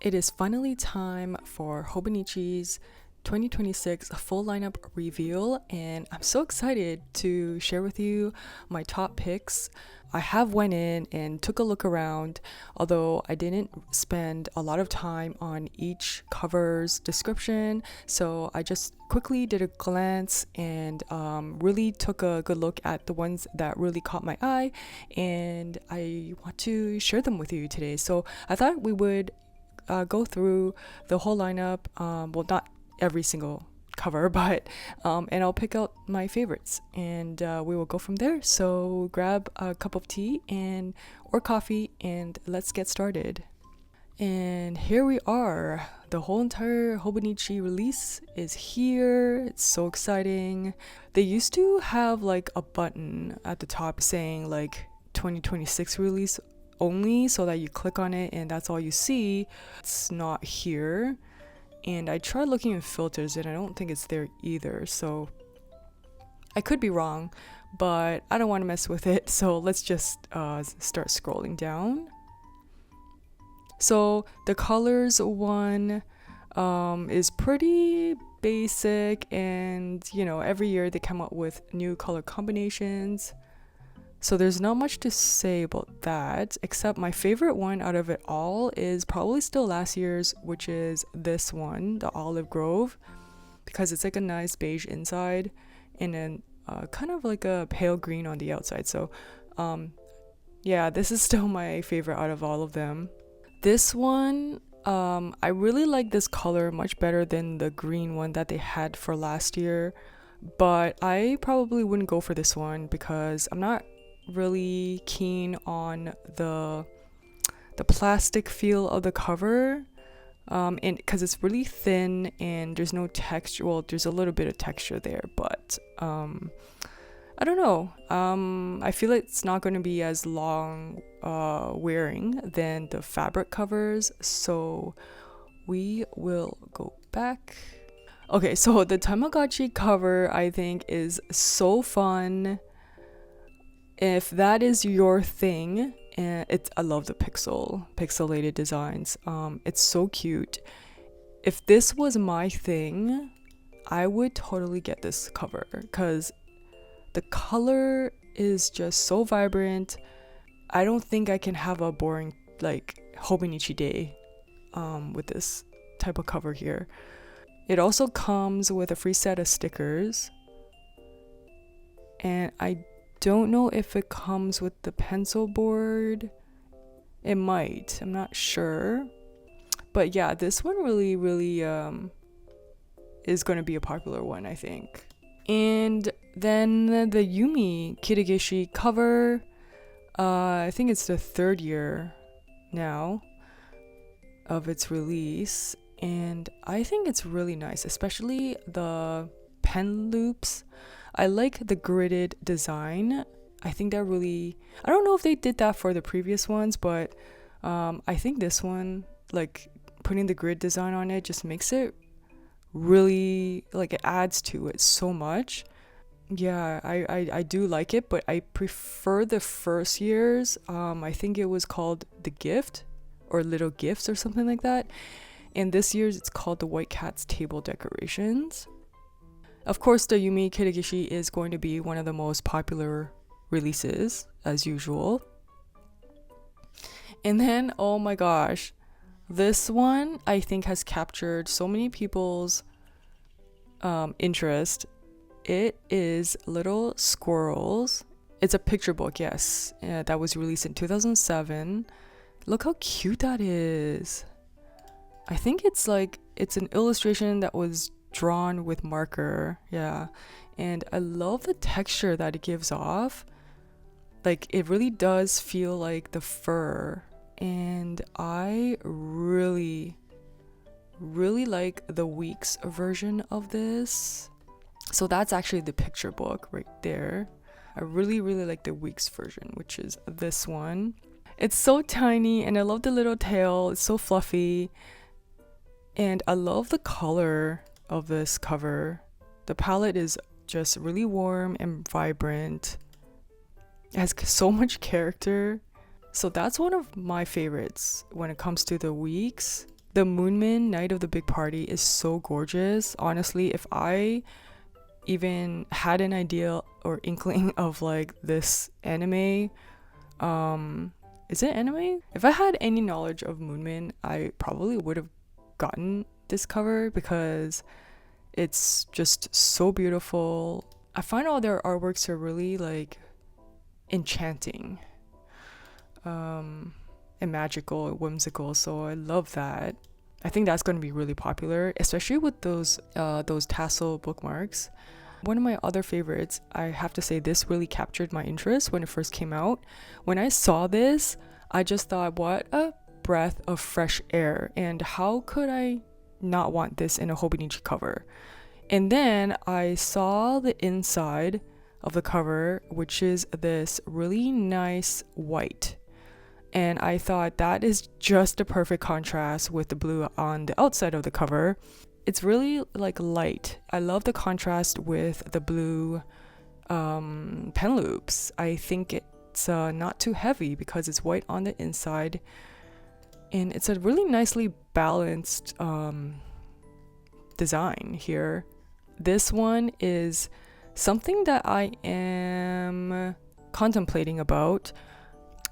It is finally time for Hobonichi's 2026 full lineup reveal, and I'm so excited to share with you my top picks. I have went in and took a look around, although I didn't spend a lot of time on each cover's description, so I just quickly did a glance and really took a good look at the ones that really caught my eye, and I want to share them with you today. So I thought we would go through the whole lineup. Well, not every single cover, but and I'll pick out my favorites, and we will go from there. So grab a cup of tea and or coffee, and let's get started. And here we are. The whole entire Hobonichi release is here. It's so exciting. They used to have like a button at the top saying like 2026 release only, so that you click on it and that's all you see. It's not here, and I tried looking in filters and I don't think it's there either, so I could be wrong, but I don't want to mess with it, so let's just start scrolling down. So the colors one is pretty basic, and you know, every year they come up with new color combinations. So there's not much to say about that, except my favorite one out of it all is probably still last year's, which is this one, the Olive Grove, because it's like a nice beige inside and then kind of like a pale green on the outside. So yeah, this is still my favorite out of all of them. This one, I really like this color much better than the green one that they had for last year, but I probably wouldn't go for this one because I'm not really keen on the plastic feel of the cover, and because it's really thin and there's no texture. Well, there's a little bit of texture there, but I don't know. I feel it's not going to be as long wearing than the fabric covers, so we will go back. Okay, so the Tamagotchi cover I think is so fun. If that is your thing, and I love the pixelated designs. It's so cute. If this was my thing, I would totally get this cover because the color is just so vibrant. I don't think I can have a boring like Hobonichi day with this type of cover here. It also comes with a free set of stickers, and I don't know if it comes with the pencil board. It might, I'm not sure, but yeah, this one really is going to be a popular one, I think. And then the Yumi Kirigishi cover, I think it's the third year now of its release, and I think it's really nice, especially the pen loops. I like the gridded design. I think that really, I don't know if they did that for the previous ones, but I think this one, like putting the grid design on it just makes it really, like it adds to it so much. Yeah, I do like it, but I prefer the first year's. I think it was called The Gift or Little Gifts or something like that. And this year's it's called the White Cat's Table Decorations. Of course, the Yumi Kirigishi is going to be one of the most popular releases, as usual. And then, oh my gosh, this one I think has captured so many people's interest. It is Little Squirrels. It's a picture book, yes, that was released in 2007. Look how cute that is. I think it's an illustration that was drawn with marker, yeah, and I love the texture that it gives off. Like it really does feel like the fur, and I really like the Weeks version of this. So that's actually the picture book right there. I really like the Weeks version, which is this one. It's so tiny, and I love the little tail. It's so fluffy, and I love the color of this cover. The palette is just really warm and vibrant. It has so much character. So that's one of my favorites when it comes to the Weeks. The Moonman Night of the Big Party is so gorgeous. Honestly, if I even had an idea or inkling of like this anime, is it anime? If I had any knowledge of Moonman, I probably would have gotten this cover because it's just so beautiful. I find all their artworks are really like enchanting, and magical and whimsical, so I love that. I think that's going to be really popular, especially with those tassel bookmarks. One of my other favorites, I have to say, this really captured my interest when it first came out. When I saw this, I just thought, what a breath of fresh air, and how could I not want this in a Hobonichi cover? And then I saw the inside of the cover, which is this really nice white. And I thought that is just a perfect contrast with the blue on the outside of the cover. It's really like light. I love the contrast with the blue pen loops. I think it's not too heavy because it's white on the inside. And it's a really nicely balanced design here. This one is something that I am contemplating about.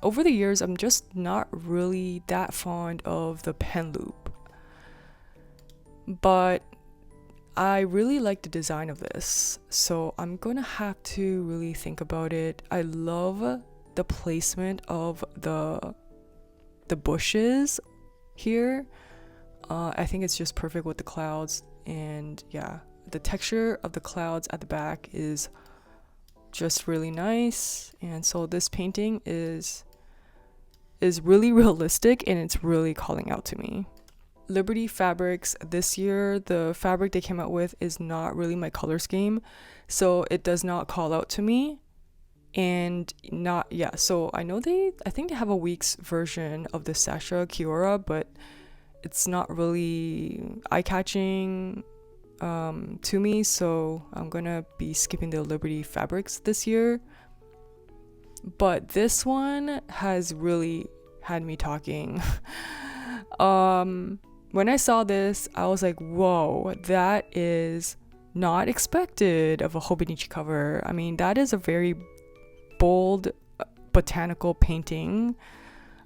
Over the years, I'm just not really that fond of the pen loop, but I really like the design of this, so I'm gonna have to really think about it. I love the placement of the bushes here. I think it's just perfect with the clouds, and yeah, the texture of the clouds at the back is just really nice. And so this painting is really realistic, and it's really calling out to me. Liberty Fabrics this year, the fabric they came out with is not really my color scheme, so it does not call out to me. And not, yeah, so I think they have a week's version of the Sasha Kiora, but it's not really eye-catching to me, so I'm gonna be skipping the Liberty Fabrics this year. But this one has really had me talking. When I saw this, I was like, whoa, that is not expected of a Hobonichi cover. I mean, that is a very bold botanical painting,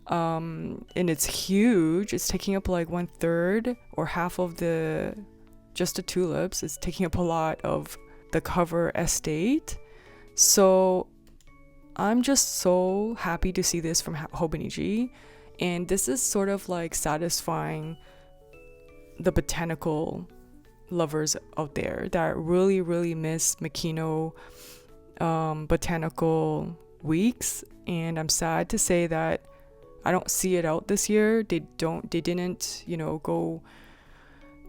and it's huge. It's taking up like 1/3 or half of the tulips. It's taking up a lot of the cover estate. So I'm just so happy to see this from Hobonichi, and this is sort of like satisfying the botanical lovers out there that really, really miss Makino botanical weeks. And I'm sad to say that I don't see it out this year. They didn't, go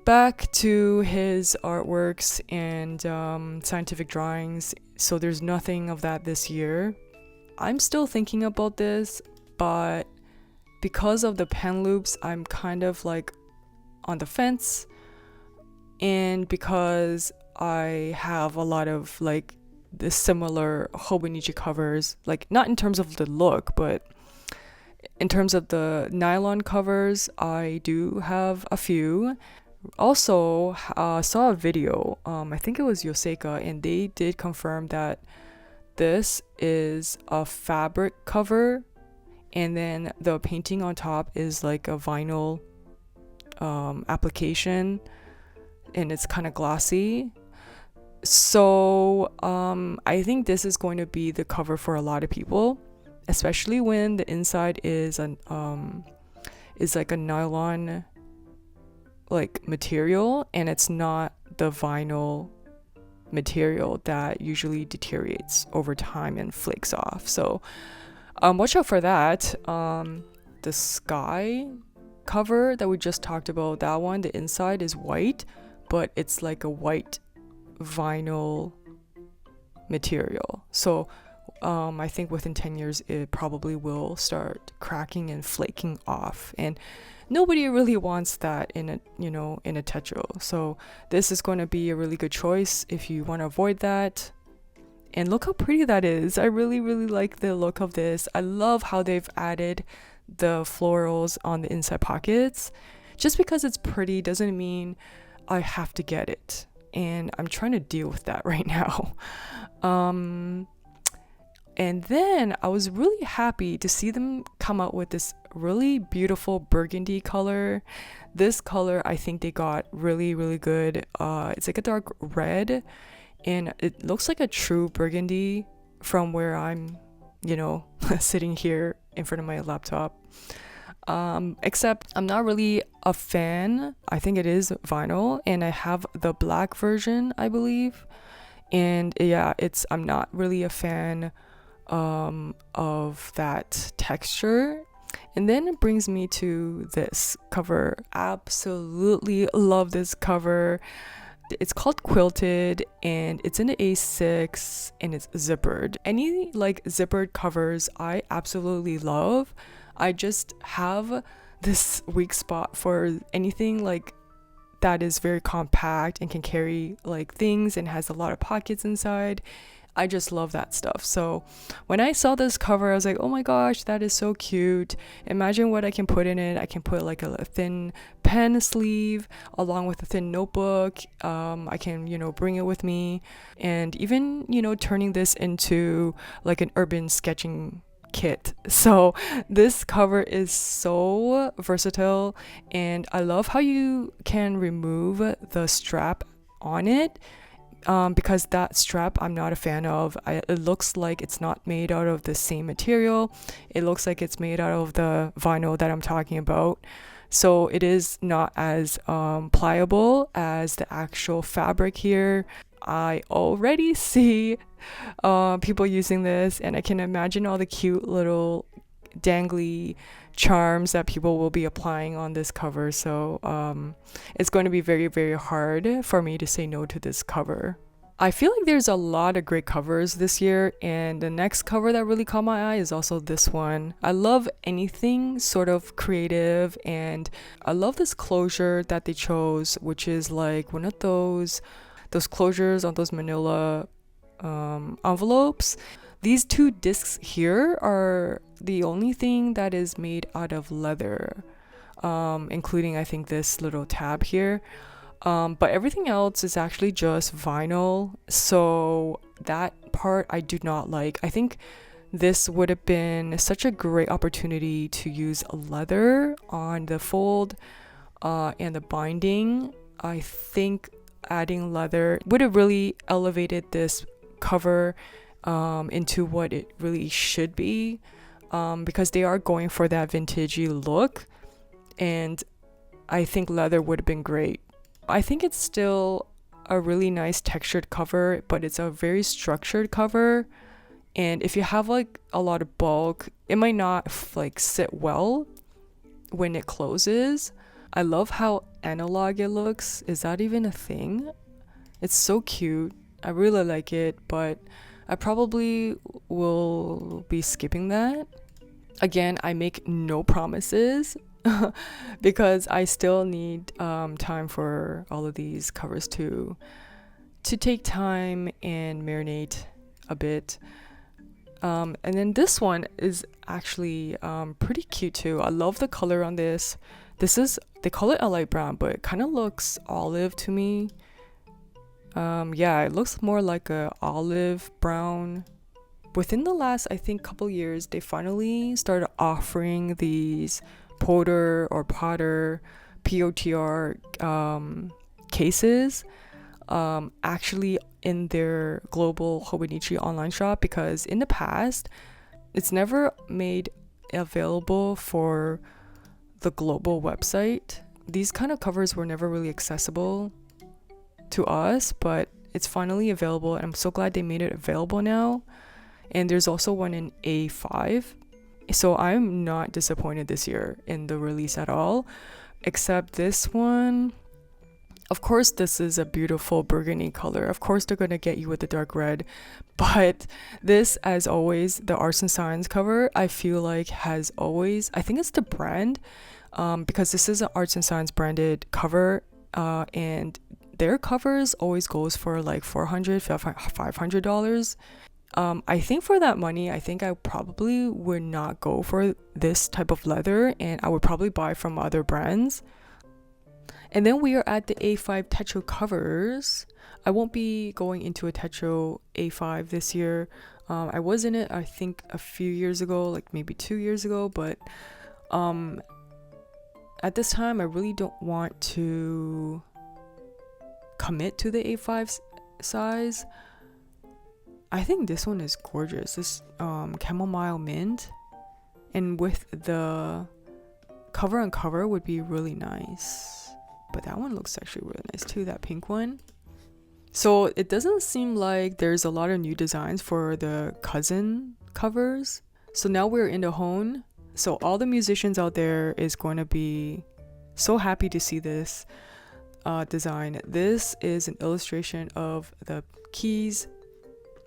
back to his artworks and scientific drawings, so there's nothing of that this year. I'm still thinking about this, but because of the pen loops, I'm kind of like on the fence, and because I have a lot of like the similar Hobonichi covers, like not in terms of the look, but in terms of the nylon covers, I do have a few. Also, saw a video, I think it was Yoseika, and they did confirm that this is a fabric cover, and then the painting on top is like a vinyl application, and it's kind of glossy. So I think this is going to be the cover for a lot of people, especially when the inside is like a nylon like material, and it's not the vinyl material that usually deteriorates over time and flakes off. So watch out for that. The sky cover that we just talked about, that one, the inside is white, but it's like a white vinyl material. So I think within 10 years it probably will start cracking and flaking off, and nobody really wants that in a techo. So this is going to be a really good choice if you want to avoid that. And look how pretty that is. I really, really like the look of this. I love how they've added the florals on the inside pockets just because it's pretty doesn't mean I have to get it. And I'm trying to deal with that right now. And then I was really happy to see them come out with this really beautiful burgundy color. This color, I think they got really, really good. It's like a dark red, and it looks like a true burgundy from where I'm, sitting here in front of my laptop. Except I'm not really a fan. I think it is vinyl, and I have the black version, I believe. And yeah, I'm not really a fan of that texture. And then it brings me to this cover. Absolutely love this cover. It's called Quilted, and it's in the A6, and it's zippered. Any like zippered covers I absolutely love. I just have this weak spot for anything like that is very compact and can carry like things and has a lot of pockets inside. I just love that stuff. So when I saw this cover, I was like, oh my gosh, that is so cute. Imagine what I can put in it. I can put like a thin pen sleeve along with a thin notebook. I can, bring it with me, and even, turning this into like an urban sketching kit. So this cover is so versatile, and I love how you can remove the strap on it. Because that strap I'm not a fan of. It looks like it's not made out of the same material. It looks like it's made out of the vinyl that I'm talking about. So it is not as pliable as the actual fabric here. I already see people using this, and I can imagine all the cute little dangly charms that people will be applying on this cover. So it's going to be very, very hard for me to say no to this cover. I feel like there's a lot of great covers this year, and the next cover that really caught my eye is also this one. I love anything sort of creative, and I love this closure that they chose, which is like one of those closures on those manila envelopes. These two discs here are the only thing that is made out of leather, including I think this little tab here. But everything else is actually just vinyl. So that part I do not like. I think this would have been such a great opportunity to use leather on the fold and the binding. I think adding leather would have really elevated this cover into what it really should be, because they are going for that vintagey look, and I think leather would have been great. I think it's still a really nice textured cover, but it's a very structured cover, and if you have like a lot of bulk, it might not like sit well when it closes. I love how analog it looks. Is that even a thing? It's so cute. I really like it, but I probably will be skipping that. Again, I make no promises because I still need time for all of these covers to take time and marinate a bit. And then this one is actually pretty cute too. I love the color on this. They call it a light brown, but it kind of looks olive to me. Yeah, it looks more like a olive brown. Within the last, I think, couple years, they finally started offering these Potter or Potter POTR cases actually in their global Hobonichi online shop, because in the past it's never made available for the global website. These kind of covers were never really accessible to us, but it's finally available, and I'm so glad they made it available now. And there's also one in A5, so I'm not disappointed this year in the release at all, except this one. Of course, this is a beautiful burgundy color. Of course, they're gonna get you with the dark red, but this, as always, the Arts and Science cover, I feel like has always, I think it's the brand, because this is an Arts and Science branded cover, and their covers always goes for like $400, $500. I think for that money, I think I probably would not go for this type of leather, and I would probably buy from other brands. And then we are at the A5 Techo covers. I won't be going into a Techo A5 this year. I was in it, I think, a few years ago, like maybe 2 years ago, but at this time, I really don't want to commit to the A5 size. I think this one is gorgeous. This chamomile mint, and with the cover on cover would be really nice. But that one looks actually really nice too, that pink one. So it doesn't seem like there's a lot of new designs for the cousin covers. So now we're in the Hone. So all the musicians out there is going to be so happy to see this design. This is an illustration of the keys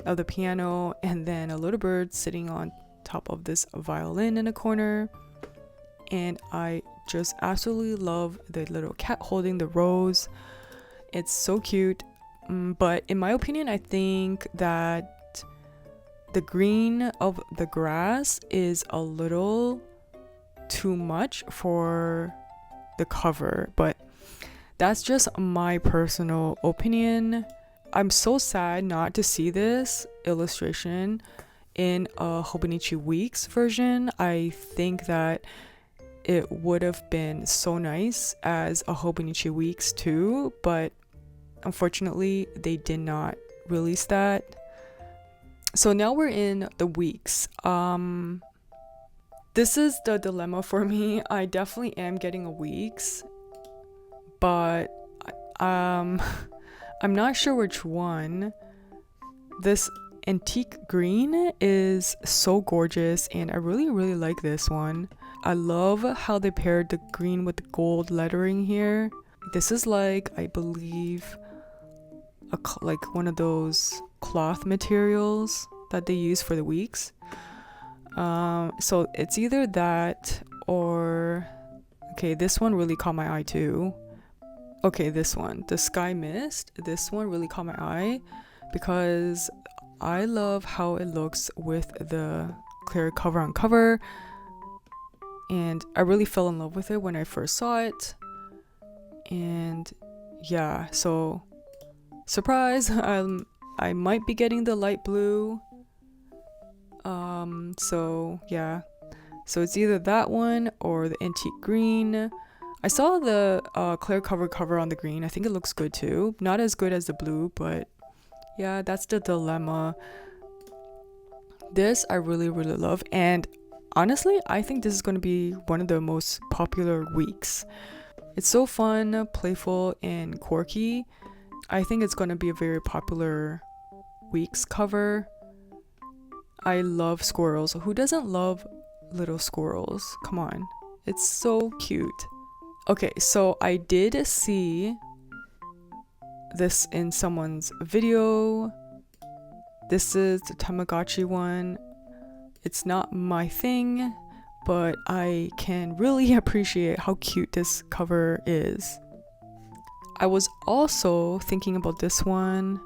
of the piano and then a little bird sitting on top of this violin in a corner. And I just absolutely love the little cat holding the rose. It's so cute. But in my opinion, I think that the green of the grass is a little too much for the cover, but that's just my personal opinion. I'm so sad not to see this illustration in a Hobonichi Weeks version. I think that it would have been so nice as a Hobonichi Weeks too, but unfortunately they did not release that. So now we're in the weeks. This is the dilemma for me. I definitely am getting a weeks, but I'm not sure which one. This antique green is so gorgeous and I really like this one. I love how they paired the green with the gold lettering here. This is like, I believe, like one of those cloth materials that they use for the weeks. So it's either that or, okay, this one really caught my eye too. Okay, this one, the Sky Mist, this one really caught my eye because I love how it looks with the clear cover on cover, and I really fell in love with it when I first saw it. And yeah, so surprise, I might be getting the light blue. So yeah, so it's either that one or the antique green. I saw the clear cover on the green. I think it looks good too. Not as good as the blue, but yeah, that's the dilemma. This I really love, and honestly, I think this is going to be one of the most popular weeks. It's so fun, playful, and quirky. I think it's going to be a very popular weeks cover. I love squirrels. Who doesn't love little squirrels? Come on. It's so cute. Okay, so I did see this in someone's video. This is the Tamagotchi one. It's not my thing, but I can really appreciate how cute this cover is. I was also thinking about this one.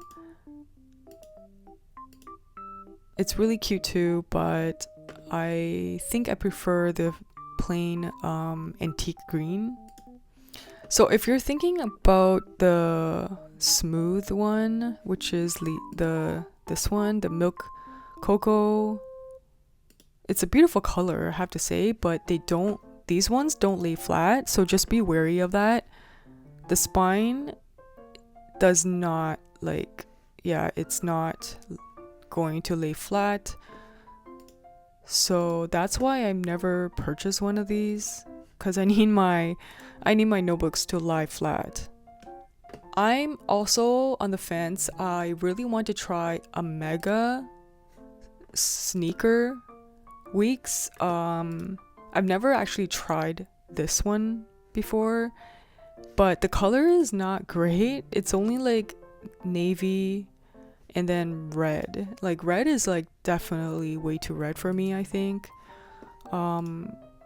It's really cute too, but I think I prefer the plain antique green. So if you're thinking about the smooth one, which is this one, the milk cocoa, it's a beautiful color, I have to say, but these ones don't lay flat, so just be wary of that. The spine does not it's not going to lay flat, so that's why I've never purchased one of these, because I need my notebooks to lie flat. I'm also on the fence. I really want to try a mega sneaker weeks. I've never actually tried this one before, but the color is not great. It's only like navy and then red. Like red is like definitely way too red for me, I think.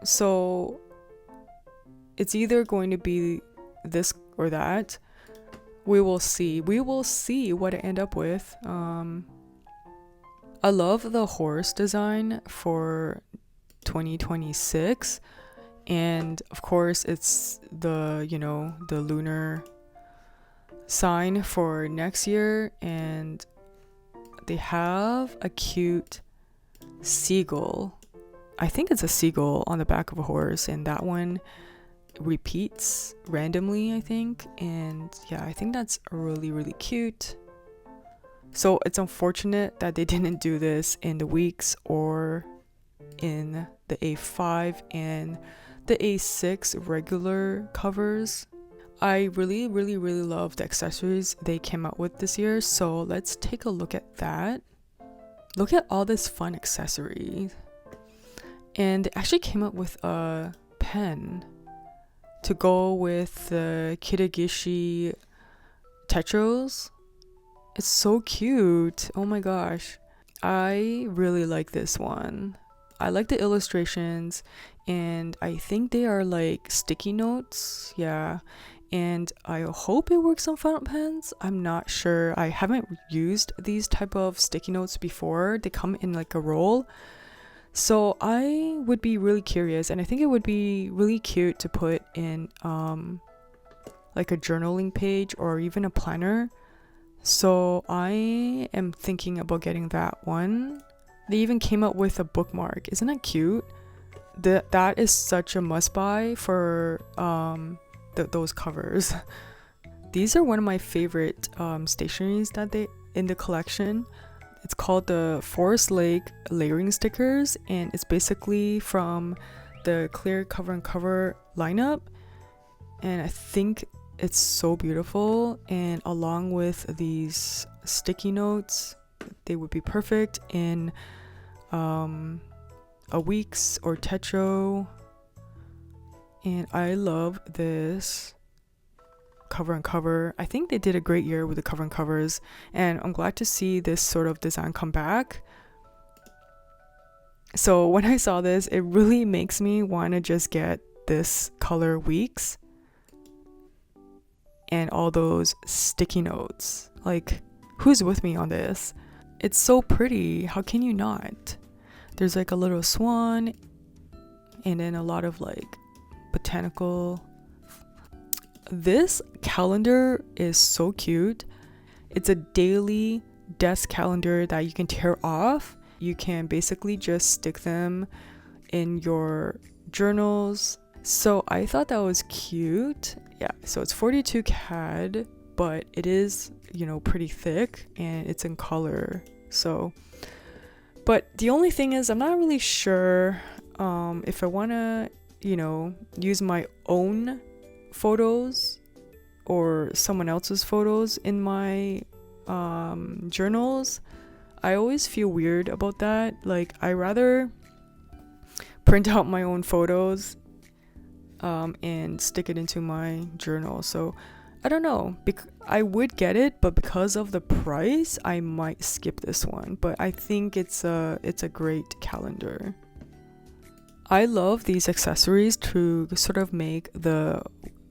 So it's either going to be this or that. We will see what I end up with. I love the horse design for 2026. And of course it's the, you know, the lunar sign for next year, and they have a cute seagull. I think it's a seagull on the back of a horse, and that one repeats randomly, I think. And yeah, I think that's really, really cute. So it's unfortunate that they didn't do this in the weeks or in the A5 and the A6 regular covers. I really, really, really love the accessories they came out with this year, so let's take a look at that. Look at all this fun accessories. And they actually came up with a pen to go with the Kitagishi tetros. It's so cute. Oh my gosh. I really like this one. I like the illustrations, and I think they are like sticky notes. Yeah. And I hope it works on fountain pens. I'm not sure. I haven't used these type of sticky notes before. They come in like a roll. So I would be really curious, and I think it would be really cute to put in like a journaling page or even a planner. So I am thinking about getting that one. They even came up with a bookmark. Isn't that cute? That is such a must buy for those covers. These are one of my favorite stationeries that they in the collection. It's called the Forest Lake layering stickers, and it's basically from the clear cover and cover lineup, and I think it's so beautiful. And along with these sticky notes, they would be perfect in a week's or tetro. And I love this cover and cover. I think they did a great year with the cover and covers, and I'm glad to see this sort of design come back. So when I saw this, it really makes me want to just get this color weeks and all those sticky notes. Like, who's with me on this? It's so pretty. How can you not? There's like a little swan, and then a lot of like botanical. This calendar is so cute. It's a daily desk calendar that you can tear off. You can basically just stick them in your journals. So I thought that was cute. Yeah, so it's 42 CAD, but it is, you know, pretty thick, and it's in color. So, but the only thing is, I'm not really sure if I want to, you know, use my own photos or someone else's photos in my journals. I always feel weird about that. Like, I rather print out my own photos and stick it into my journal. So I don't know, I would get it, but because of the price, I might skip this one. But I think it's a great calendar. I love these accessories to sort of make the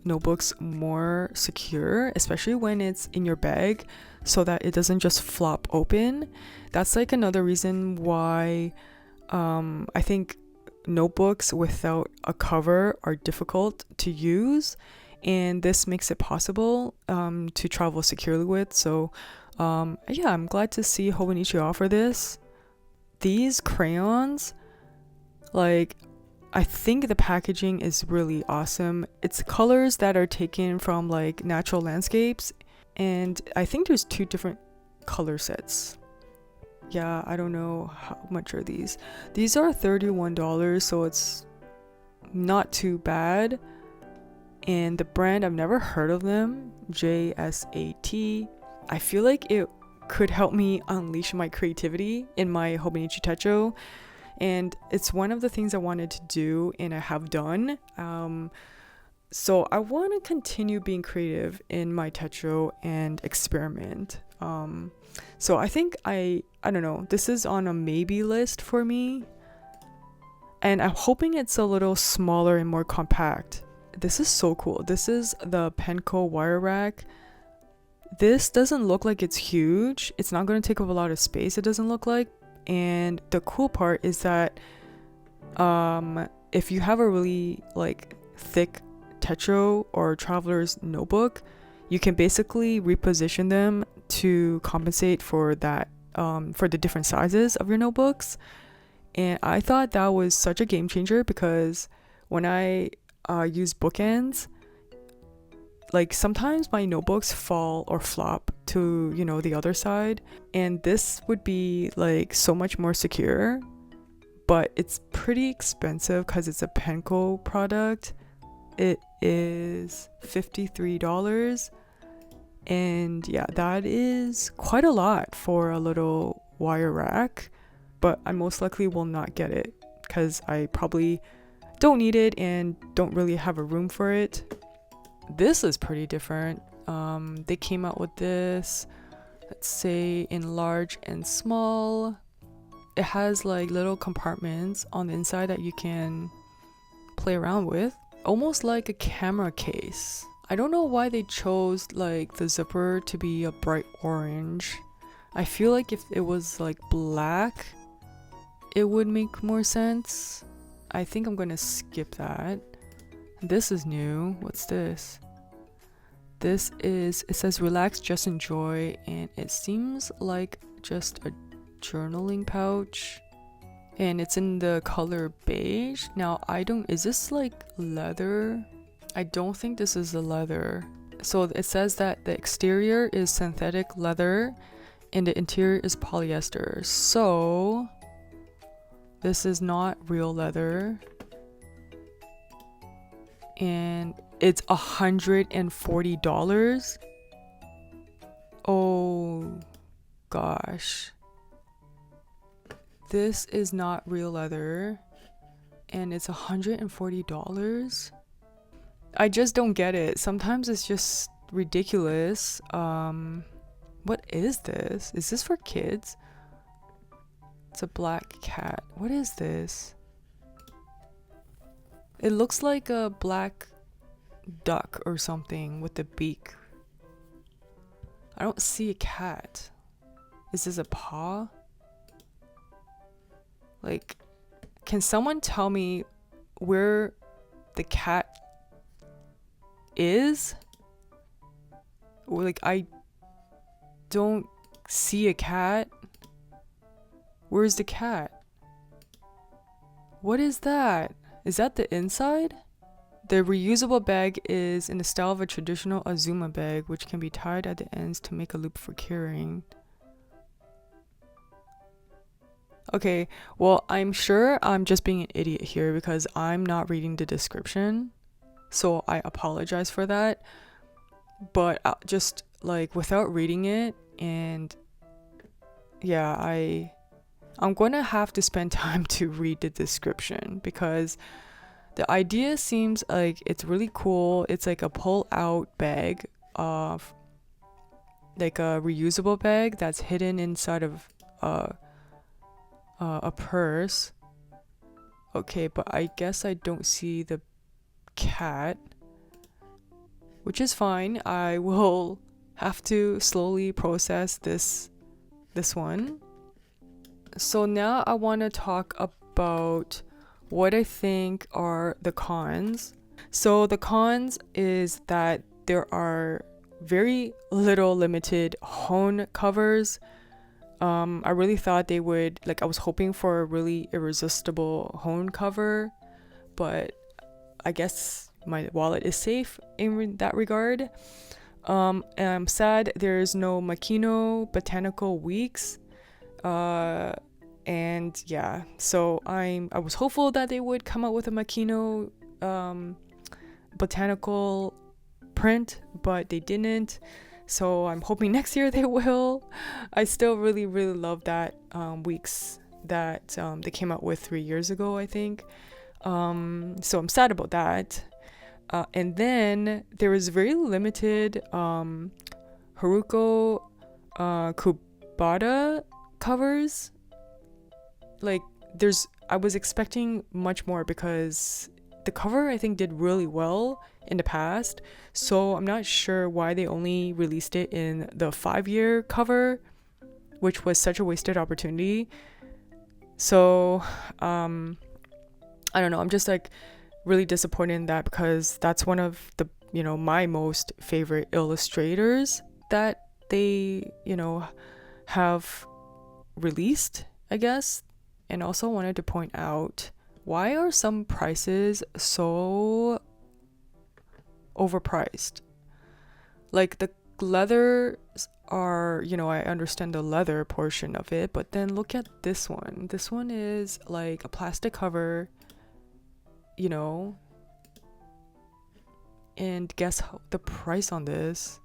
notebooks more secure, especially when it's in your bag, so that it doesn't just flop open. That's like another reason why I think notebooks without a cover are difficult to use, and this makes it possible to travel securely with. So yeah, I'm glad to see Hobonichi offer this. These crayons, like, I think the packaging is really awesome. It's colors that are taken from like natural landscapes, and I think there's 2 different color sets. Yeah, I don't know how much are these. These are $31, so it's not too bad. And the brand, I've never heard of them, JSAT. I feel like it could help me unleash my creativity in my Hobonichi Techo, and it's one of the things I wanted to do and I have done. So I want to continue being creative in my Techo and experiment. So I think I don't know, this is on a maybe list for me, and I'm hoping it's a little smaller and more compact. This is so cool. This is the Penco wire rack. This doesn't look like it's huge. It's not going to take up a lot of space, it doesn't look like. And the cool part is that if you have a really like thick Tetro or Traveler's notebook, you can basically reposition them to compensate for that, for the different sizes of your notebooks. And I thought that was such a game changer, because when I use bookends, like sometimes my notebooks fall or flop to, you know, the other side, and this would be like so much more secure. But it's pretty expensive because it's a Penco product. It is $53, and yeah, that is quite a lot for a little wire rack, but I most likely will not get it because I probably don't need it and don't really have a room for it. This is pretty different. They came out with this, let's say, in large and small. It has like little compartments on the inside that you can play around with, almost like a camera case. I don't know why they chose like the zipper to be a bright orange. I feel like if it was like black, it would make more sense. I think I'm gonna skip that. This is new. What's this? This is, it says relax, just enjoy, and it seems like just a journaling pouch, and it's in the color beige. Now is this like leather? I don't think this is a leather. So it says that the exterior is synthetic leather and the interior is polyester. So this is not real leather, and it's $140. Oh gosh. This is not real leather, and it's $140. I just don't get it. Sometimes it's just ridiculous. What is this? Is this for kids? It's a black cat. What is this? It looks like a black duck or something with a beak. I don't see a cat. Is this a paw? Like, can someone tell me where the cat is? Like, I don't see a cat. Where's the cat? What is that? Is that the inside? The reusable bag is in the style of a traditional Azuma bag, which can be tied at the ends to make a loop for carrying. Okay, well, I'm sure I'm just being an idiot here because I'm not reading the description, so I apologize for that. But just like without reading it, and yeah, I'm gonna have to spend time to read the description, because the idea seems like it's really cool. It's like a pull-out bag of like a reusable bag that's hidden inside of a purse. Okay, but I guess I don't see the cat, which is fine. I will have to slowly process this one. So now I want to talk about what I think are the cons. So the cons is that there are very little limited hone covers. I really thought they would, like, I was hoping for a really irresistible hone cover, but I guess my wallet is safe in that regard. And I'm sad there's no Makino Botanical Weeks. And yeah, so I was hopeful that they would come out with a Makino Botanical print, but they didn't. So I'm hoping next year they will. I still really love that Weeks that they came out with 3 years ago, I think. So I'm sad about that. And then there was very limited Haruko Kubota covers. Like, I was expecting much more because the cover I think did really well in the past. So I'm not sure why they only released it in the 5-year cover, which was such a wasted opportunity. So I don't know, I'm just like really disappointed in that, because that's one of the, my most favorite illustrators that they, have released, I guess. And also wanted to point out, why are some prices so overpriced? Like the leathers are, I understand the leather portion of it, but then look at this one. This one is like a plastic cover, and guess the price on this?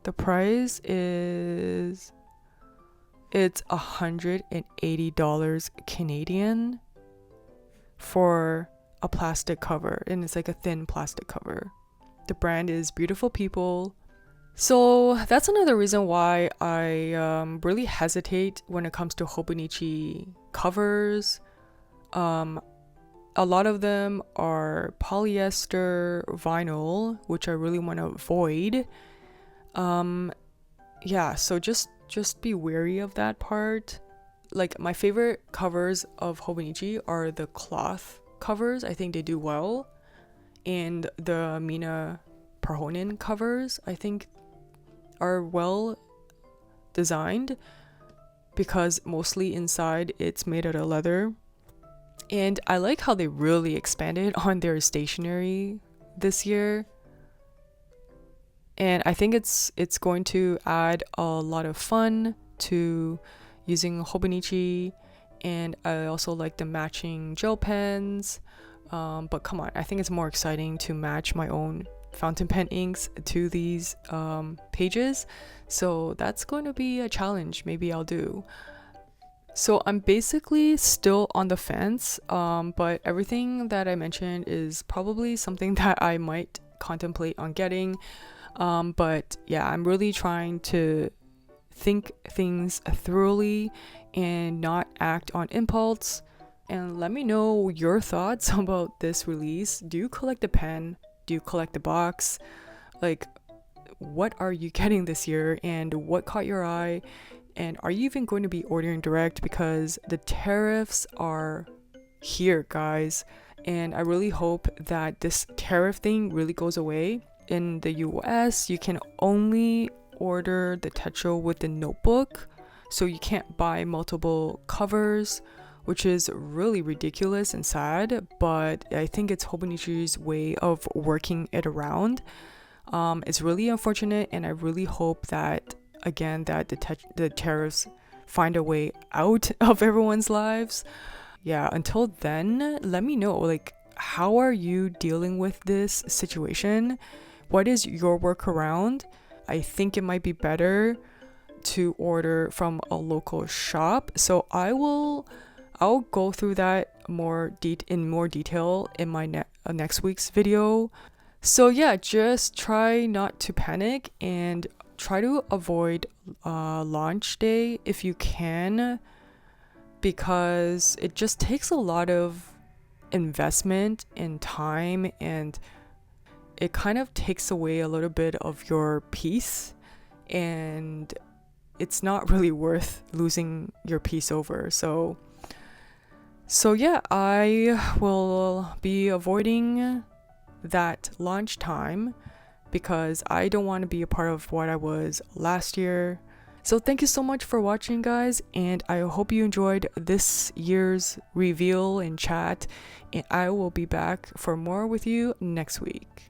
The price is, it's $180 Canadian for a plastic cover, and it's like a thin plastic cover. The brand is Beautiful People. So that's another reason why I really hesitate when it comes to Hobonichi covers. A lot of them are polyester vinyl, which I really want to avoid. Yeah, so just be wary of that part. Like my favorite covers of Hobonichi are the cloth covers. I think they do well. And the Mina Parhonen covers, I think, are well designed, because mostly inside it's made out of leather. And I like how they really expanded on their stationery this year. And I think it's going to add a lot of fun to using Hobonichi. And I also like the matching gel pens. But come on, I think it's more exciting to match my own fountain pen inks to these pages. So that's going to be a challenge maybe I'll do. So I'm basically still on the fence, but everything that I mentioned is probably something that I might contemplate on getting. But yeah, I'm really trying to think things thoroughly and not act on impulse. And let me know your thoughts about this release. Do you collect the pen? Do you collect the box? Like, what are you getting this year, and what caught your eye? And are you even going to be ordering direct? Because the tariffs are here, guys. And I really hope that this tariff thing really goes away. In the US, you can only order the Techo with the notebook. So you can't buy multiple covers, which is really ridiculous and sad. But I think it's Hobonichi's way of working it around. It's really unfortunate, and I really hope that again that the tariffs find a way out of everyone's lives. Yeah, until then, let me know, like, how are you dealing with this situation? What is your workaround? I think it might be better to order from a local shop. So I'll go through that in more detail in my next week's video. So yeah, just try not to panic and try to avoid launch day if you can, because it just takes a lot of investment and time, and it kind of takes away a little bit of your peace, and it's not really worth losing your peace over. So yeah, I will be avoiding that launch time, because I don't want to be a part of what I was last year. So thank you so much for watching, guys, and I hope you enjoyed this year's reveal and chat, and I will be back for more with you next week.